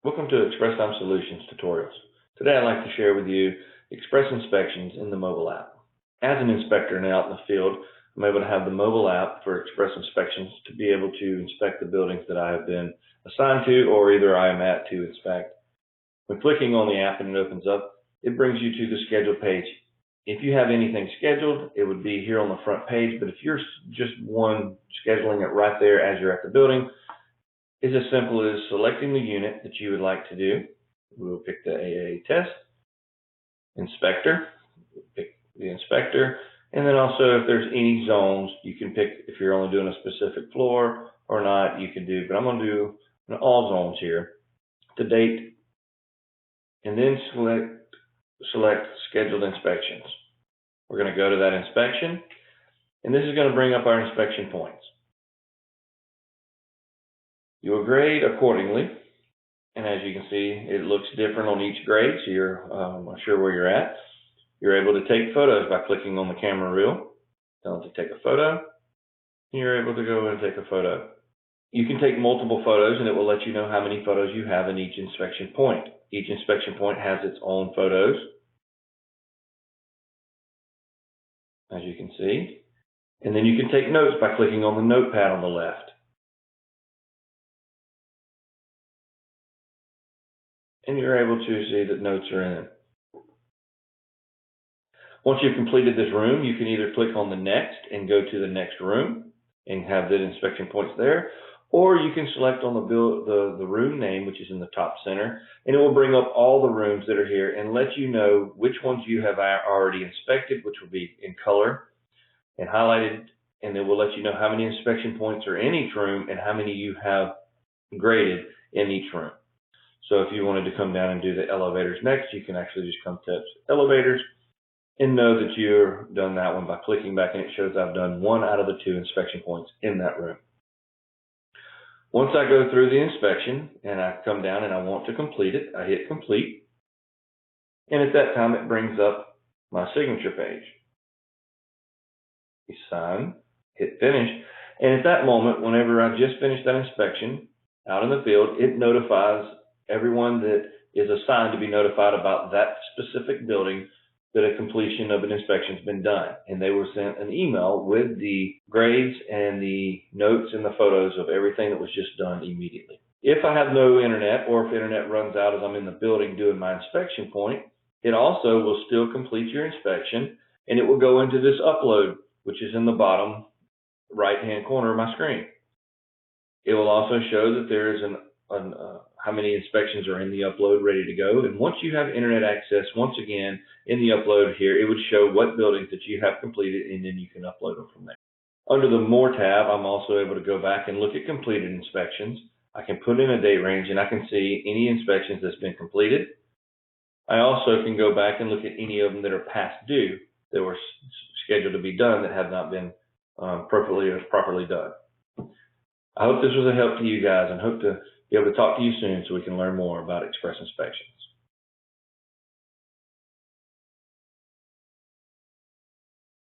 Welcome to ExpressTime Solutions tutorials. Today I'd like to share with you Express Inspections in the mobile app. As an inspector and out in the field, I'm able to have the mobile app for Express Inspections to be able to inspect the buildings that I have been assigned to or either I am at to inspect. When clicking on the app and it opens up, it brings you to the schedule page. If you have anything scheduled, it would be here on the front page, but if you're just scheduling it right there as you're at the building, is as simple as selecting the unit that you would like to do. We'll pick the AA test, inspector, pick the inspector, and then also if there's any zones, you can pick if you're only doing a specific floor or not, you can do, but I'm going to do all zones here, to date, and then select scheduled inspections. We're going to go to that inspection, and this is going to bring up our inspection points. You will grade accordingly, and as you can see, it looks different on each grade, so you're not sure where you're at. You're able to take photos by clicking on the camera reel. Tell it to take a photo, and you're able to go and take a photo. You can take multiple photos, and it will let you know how many photos you have in each inspection point. Each inspection point has its own photos, as you can see. And then you can take notes by clicking on the notepad on the left. And you're able to see that notes are in. Once you've completed this room, you can either click on the next and go to the next room and have the inspection points there, or you can select on the room name, which is in the top center, and it will bring up all the rooms that are here and let you know which ones you have already inspected, which will be in color and highlighted, and it will let you know how many inspection points are in each room and how many you have graded in each room. So if you wanted to come down and do the elevators next, you can actually just come to elevators and know that you've done that one by clicking back, and it shows I've done 1 out of the 2 inspection points in that room. Once I go through the inspection and I come down and I want to complete it, I hit complete. And at that time, it brings up my signature page. You sign, hit finish. And at that moment, whenever I just finished that inspection out in the field, it notifies everyone that is assigned to be notified about that specific building that a completion of an inspection has been done. And they were sent an email with the grades and the notes and the photos of everything that was just done immediately. If I have no internet, or if internet runs out as I'm in the building doing my inspection point, it also will still complete your inspection, and it will go into this upload, which is in the bottom right-hand corner of my screen. It will also show that there is how many inspections are in the upload ready to go. And once you have internet access, once again, in the upload here, it would show what buildings that you have completed, and then you can upload them from there. Under the More tab, I'm also able to go back and look at completed inspections. I can put in a date range, and I can see any inspections that's been completed. I also can go back and look at any of them that are past due, that were scheduled to be done, that have not been properly done. I hope this was a help to you guys, and hope to be able to talk to you soon so we can learn more about Express Inspections.